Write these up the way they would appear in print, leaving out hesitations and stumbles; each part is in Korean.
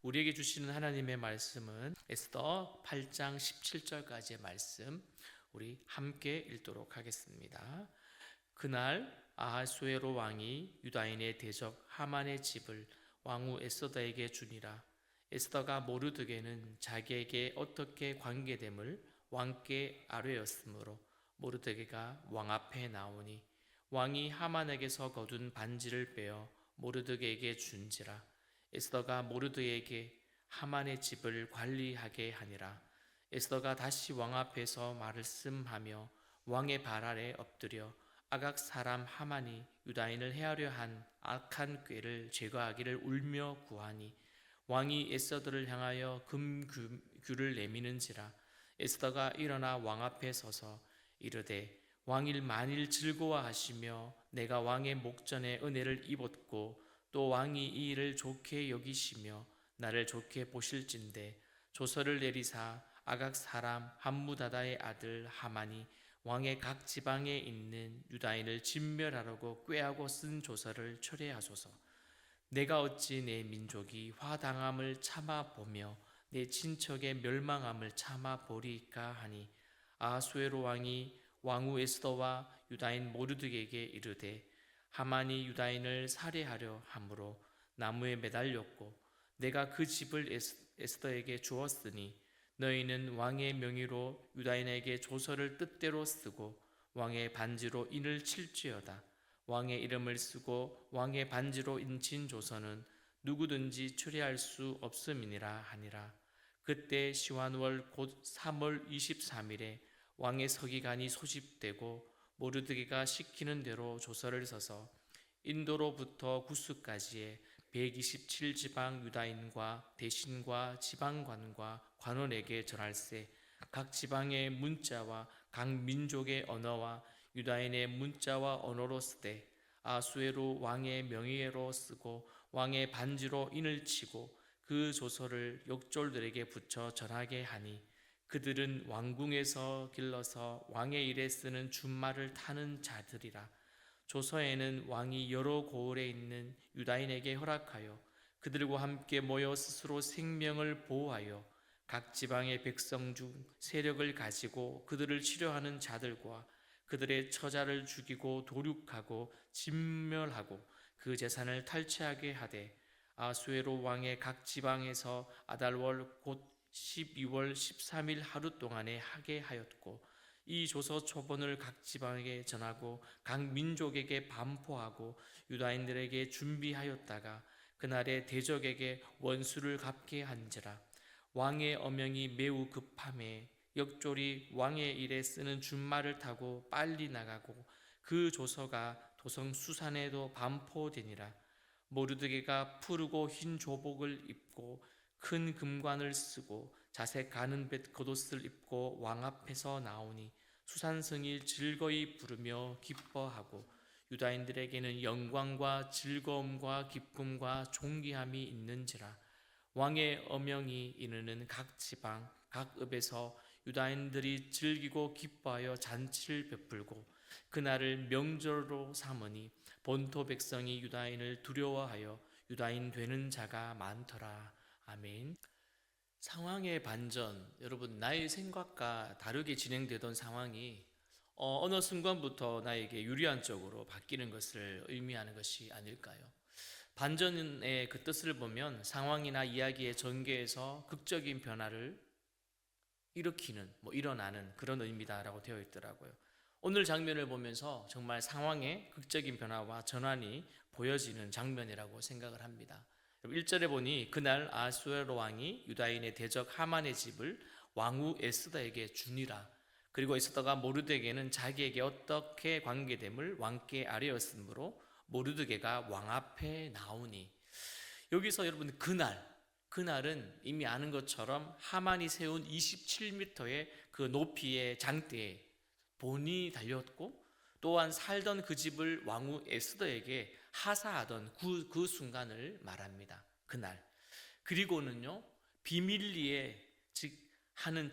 우리에게 주시는 하나님의 말씀은 에스더 8장 17절까지의 말씀, 우리 함께 읽도록 하겠습니다. 그날 아하수에로 왕이 유다인의 대적 하만의 집을 왕후 에스더에게 주니라. 에스더가 모르드게는 자기에게 어떻게 관계됨을 왕께 아뢰었으므로 모르드게가 왕 앞에 나오니 왕이 하만에게서 거둔 반지를 빼어 모르드게에게 준지라. 에스더가 모르드게에게 하만의 집을 관리하게 하니라. 에스더가 다시 왕 앞에서 말씀하며 왕의 발 아래 엎드려 아각 사람 하만이 유다인을 해하려 한 악한 꾀를 제거하기를 울며 구하니 왕이 에스더를 향하여 금규를 내미는지라. 에스더가 일어나 왕 앞에 서서 이르되 왕일 만일 즐거워하시며 내가 왕의 목전에 은혜를 입었고 또 왕이 이 일을 좋게 여기시며 나를 좋게 보실진대 조서를 내리사 아각 사람 함무다다의 아들 하만이 왕의 각 지방에 있는 유다인을 진멸하려고 꾀하고 쓴 조서를 철회하소서. 내가 어찌 내 민족이 화당함을 참아 보며 내 친척의 멸망함을 참아 보리까 하니 아하수에로 왕이 왕후 에스더와 유다인 모르드게에게 이르되 하만이 유다인을 살해하려 함으로 나무에 매달렸고 내가 그 집을 에스더에게 주었으니 너희는 왕의 명의로 유다인에게 조서를 뜻대로 쓰고 왕의 반지로 인을 칠지어다. 왕의 이름을 쓰고 왕의 반지로 인친 조서는 누구든지 출애할 수 없음이니라 하니라. 그때 시완월 곧 3월 23일에 왕의 서기관이 소집되고 모르드게가 시키는 대로 조서를 써서 인도로부터 구스까지의 127지방 유다인과 대신과 지방관과 관원에게 전할세. 각 지방의 문자와 각 민족의 언어와 유다인의 문자와 언어로 쓰되 아수에로 왕의 명의로 쓰고 왕의 반지로 인을 치고 그 조서를 역졸들에게 붙여 전하게 하니 그들은 왕궁에서 길러서 왕의 일에 쓰는 준말을 타는 자들이라. 조서에는 왕이 여러 고을에 있는 유다인에게 허락하여 그들과 함께 모여 스스로 생명을 보호하여 각 지방의 백성 중 세력을 가지고 그들을 치료하는 자들과 그들의 처자를 죽이고 도륙하고 진멸하고 그 재산을 탈취하게 하되 아수에로 왕의 각 지방에서 아달월 곧 12월 13일 하루 동안에 하게 하였고 이 조서 초본을 각 지방에 전하고 각 민족에게 반포하고 유다인들에게 준비하였다가 그날에 대적에게 원수를 갚게 한지라. 왕의 어명이 매우 급함에 역졸이 왕의 일에 쓰는 준말을 타고 빨리 나가고 그 조서가 도성 수산에도 반포되니라. 모르드게가 푸르고 흰 조복을 입고 큰 금관을 쓰고 자색 가는 뱃 겉옷을 입고 왕 앞에서 나오니 수산성이 즐거이 부르며 기뻐하고 유다인들에게는 영광과 즐거움과 기쁨과 존귀함이 있는지라. 왕의 어명이 이르는 각 지방 각 읍에서 유다인들이 즐기고 기뻐하여 잔치를 베풀고 그날을 명절로 삼으니 본토 백성이 유다인을 두려워하여 유다인 되는 자가 많더라. 아멘. 상황의 반전, 여러분, 나의 생각과 다르게 진행되던 상황이 어느 순간부터 나에게 유리한 쪽으로 바뀌는 것을 의미하는 것이 아닐까요? 반전의 그 뜻을 보면 상황이나 이야기의 전개에서 극적인 변화를 일으키는, 일어나는 그런 의미다라고 되어 있더라고요. 오늘 장면을 보면서 정말 상황의 극적인 변화와 전환이 보여지는 장면이라고 생각을 합니다. 1절에 보니 그날 아수에로 왕이 유다인의 대적 하만의 집을 왕후 에스더에게 주니라. 그리고 에스더가 모르드게는 자기에게 어떻게 관계됨을 왕께 아뢰었으므로 모르드게가 왕 앞에 나오니, 여기서 여러분 그날은 이미 아는 것처럼 하만이 세운 27m의 그 높이의 장대에 본이 달렸고 또한 살던 그 집을 왕후 에스더에게 하사하던 그 순간을 말합니다. 그날. 그리고는요, 비밀리에 즉 하는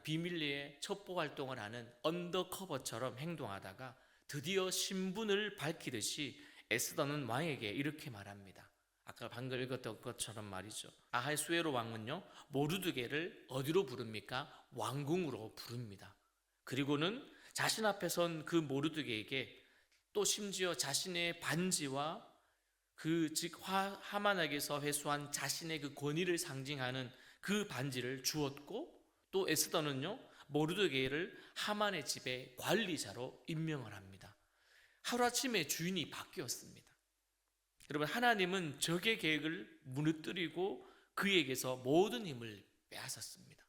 비밀리에 첩보 활동을 하는 언더커버처럼 행동하다가 드디어 신분을 밝히듯이 에스더는 왕에게 이렇게 말합니다. 아까 방금 읽었던 것처럼 말이죠. 아하수에로 왕은요, 모르드게를 어디로 부릅니까? 왕궁으로 부릅니다. 그리고는 자신 앞에 선 그 모르드게에게 또 심지어 자신의 반지와 그 즉 하만에게서 회수한 자신의 그 권위를 상징하는 그 반지를 주었고, 또 에스더는요, 모르드게를 하만의 집의 관리자로 임명을 합니다. 하루아침에 주인이 바뀌었습니다. 여러분, 하나님은 적의 계획을 무너뜨리고 그에게서 모든 힘을 빼앗았습니다.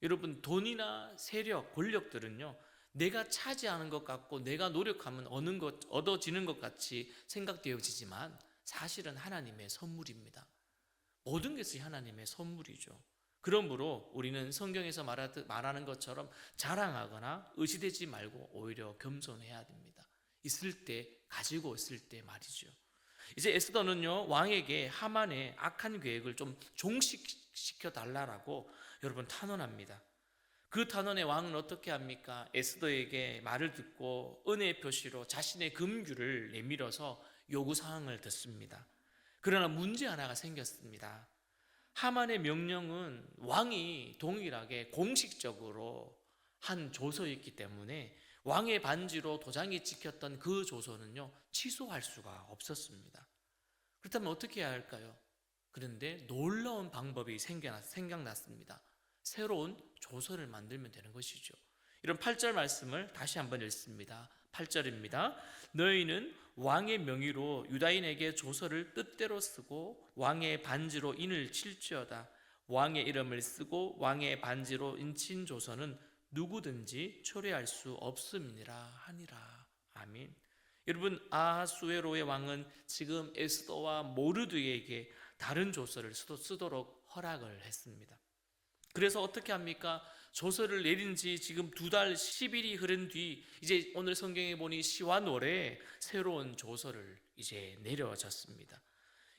여러분, 돈이나 세력, 권력들은요, 내가 차지하는 것 같고 내가 노력하면 얻어지는 것 같이 생각되어지지만 사실은 하나님의 선물입니다. 모든 것이 하나님의 선물이죠. 그러므로 우리는 성경에서 말하는 것처럼 자랑하거나 의지되지 말고 오히려 겸손해야 됩니다. 있을 때, 가지고 있을 때 말이죠. 이제 에스더는요, 왕에게 하만의 악한 계획을 좀 종식시켜 달라라고 여러분 탄원합니다. 그 탄원에 왕은 어떻게 합니까? 에스더에게 말을 듣고 은혜의 표시로 자신의 금규를 내밀어서 요구사항을 듣습니다. 그러나 문제 하나가 생겼습니다. 하만의 명령은 왕이 동일하게 공식적으로 한 조서였기 때문에 왕의 반지로 도장이 찍혔던 그 조서는요, 취소할 수가 없었습니다. 그렇다면 어떻게 해야 할까요? 그런데 놀라운 방법이 생각났습니다. 새로운 조서를 만들면 되는 것이죠. 이런 8절 말씀을 다시 한번 읽습니다. 8절입니다. 너희는 왕의 명의로 유다인에게 조서를 뜻대로 쓰고 왕의 반지로 인을 칠지어다. 왕의 이름을 쓰고 왕의 반지로 인친 조서는 누구든지 초래할 수 없음이니라 하니라. 아멘. 여러분, 아하수에로의 왕은 지금 에스더와 모르드게에게 다른 조서를 쓰도록 허락을 했습니다. 그래서 어떻게 합니까? 조서를 내린 지 지금 2달 10일이 흐른 뒤 이제 오늘 성경에 보니 시완월에 새로운 조서를 이제 내려졌습니다.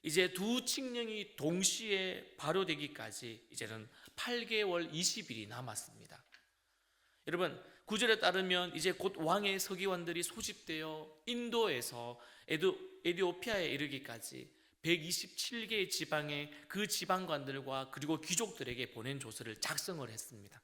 이제 두 칙령이 동시에 발효되기까지 이제는 8개월 20일이 남았습니다. 여러분, 구절에 따르면 이제 곧 왕의 서기관들이 소집되어 인도에서 에디오피아에 이르기까지 127개의 지방의 그 지방관들과 그리고 귀족들에게 보낸 조서를 작성을 했습니다.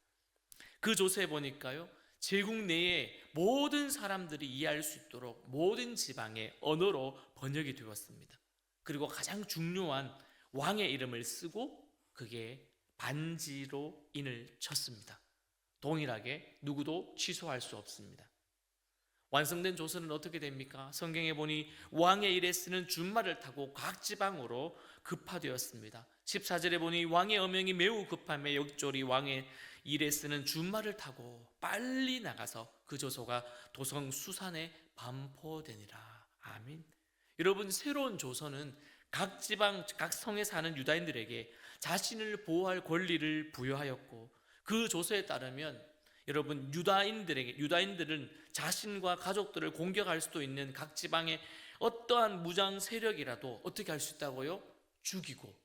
그 조서에 보니까요, 제국 내에 모든 사람들이 이해할 수 있도록 모든 지방의 언어로 번역이 되었습니다. 그리고 가장 중요한 왕의 이름을 쓰고 그게 반지로 인을 쳤습니다. 동일하게 누구도 취소할 수 없습니다. 완성된 조서는 어떻게 됩니까? 성경에 보니 왕의 일에 쓰는 준말을 타고 각 지방으로 급파되었습니다. 14절에 보니 왕의 어명이 매우 급함에 역졸이 왕의 일에 쓰는 준말을 타고 빨리 나가서 그 조서가 도성 수산에 반포되니라. 아멘. 여러분, 새로운 조서는 각 지방, 각 성에 사는 유다인들에게 자신을 보호할 권리를 부여하였고, 그 조서에 따르면 여러분, 유다인들은 자신과 가족들을 공격할 수도 있는 각 지방의 어떠한 무장 세력이라도 어떻게 할 수 있다고요? 죽이고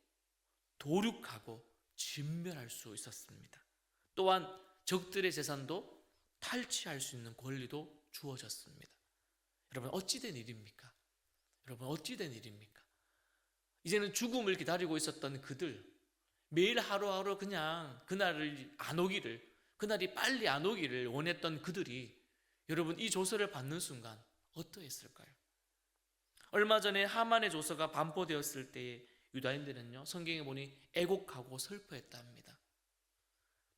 도륙하고 진멸할 수 있었습니다. 또한 적들의 재산도 탈취할 수 있는 권리도 주어졌습니다. 여러분, 어찌된 일입니까? 여러분, 어찌된 일입니까? 이제는 죽음을 기다리고 있었던 그들, 매일 하루하루 그냥 그날이 빨리 안 오기를 원했던 그들이 여러분, 이 조서를 받는 순간 어떠했을까요? 얼마 전에 하만의 조서가 반포되었을 때에 유다인들은요, 성경에 보니 애곡하고 슬퍼했답니다.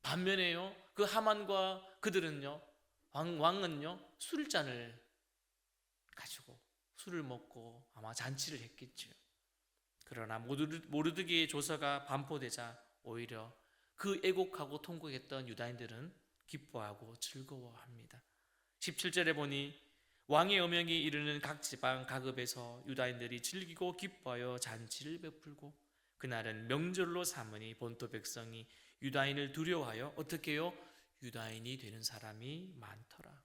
반면에요, 그 하만과 그들은요, 왕은요, 술잔을 가지고 술을 먹고 아마 잔치를 했겠죠. 그러나 모르드게의 조서가 반포되자 오히려 그 애곡하고 통곡했던 유다인들은 기뻐하고 즐거워합니다. 17절에 보니 왕의 어명이 이르는 각 지방 각읍에서 유다인들이 즐기고 기뻐하여 잔치를 베풀고 그날은 명절로 삼으니 본토 백성이 유다인을 두려워하여 어떻게 해요? 유다인이 되는 사람이 많더라.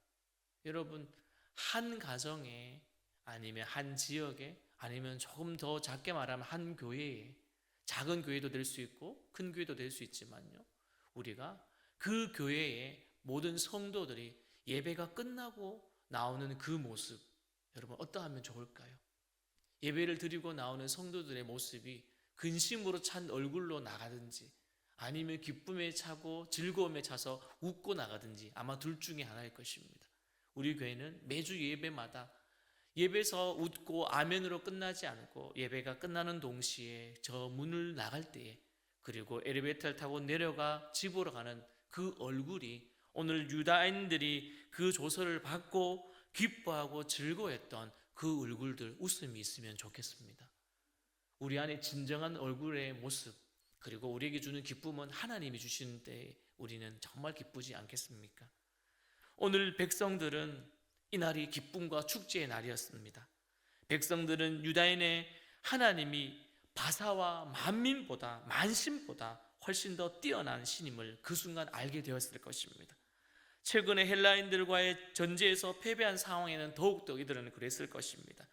여러분, 한 가정에 아니면 한 지역에 아니면 조금 더 작게 말하면 한 교회에, 작은 교회도 될 수 있고 큰 교회도 될 수 있지만요, 우리가 그 교회의 모든 성도들이 예배가 끝나고 나오는 그 모습, 여러분 어떠하면 좋을까요? 예배를 드리고 나오는 성도들의 모습이 근심으로 찬 얼굴로 나가든지 아니면 기쁨에 차고 즐거움에 차서 웃고 나가든지 아마 둘 중에 하나일 것입니다. 우리 교회는 매주 예배마다 예배에서 웃고 아멘으로 끝나지 않고 예배가 끝나는 동시에 저 문을 나갈 때에 그리고 엘리베이터를 타고 내려가 집으로 가는 그 얼굴이 오늘 유다인들이 그 조서를 받고 기뻐하고 즐거워했던 그 얼굴들 웃음이 있으면 좋겠습니다. 우리 안에 진정한 얼굴의 모습 그리고 우리에게 주는 기쁨은 하나님이 주시는 때 우리는 정말 기쁘지 않겠습니까? 오늘 백성들은 이날이 기쁨과 축제의 날이었습니다. 백성들은 유다인의 하나님이 바사와 만민보다 만신보다 훨씬 더 뛰어난 신임을 그 순간 알게 되었을 것입니다. 최근에 헬라인들과의 전쟁에서 패배한 상황에는 더욱더 이들은 그랬을 것입니다.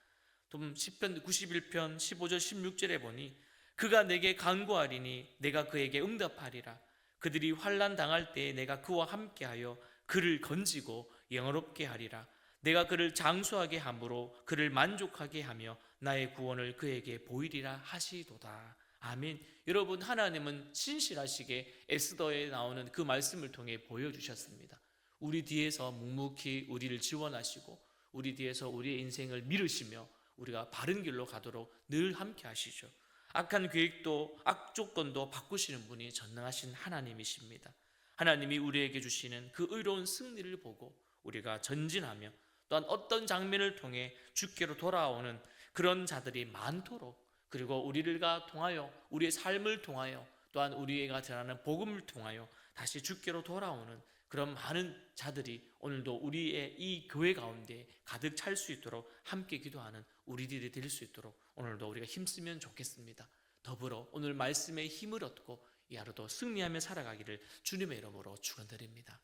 시편 91편 15절 16절에 보니 그가 내게 간구하리니 내가 그에게 응답하리라. 그들이 환난 당할 때에 내가 그와 함께하여 그를 건지고 영화롭게 하리라. 내가 그를 장수하게 함으로 그를 만족하게 하며 나의 구원을 그에게 보이리라 하시도다. 아멘. 여러분, 하나님은 신실하시게 에스더에 나오는 그 말씀을 통해 보여주셨습니다. 우리 뒤에서 묵묵히 우리를 지원하시고 우리 뒤에서 우리의 인생을 미루시며 우리가 바른 길로 가도록 늘 함께 하시죠. 악한 계획도 악조건도 바꾸시는 분이 전능하신 하나님이십니다. 하나님이 우리에게 주시는 그 의로운 승리를 보고 우리가 전진하며 또한 어떤 장면을 통해 주께로 돌아오는 그런 자들이 많도록 그리고 우리가 통하여 우리의 삶을 통하여 또한 우리가 전하는 복음을 통하여 다시 주께로 돌아오는 그런 많은 자들이 오늘도 우리의 이 교회 가운데 가득 찰 수 있도록 함께 기도하는 우리들이 될 수 있도록 오늘도 우리가 힘쓰면 좋겠습니다. 더불어 오늘 말씀에 힘을 얻고 이 하루도 승리하며 살아가기를 주님의 이름으로 축원드립니다.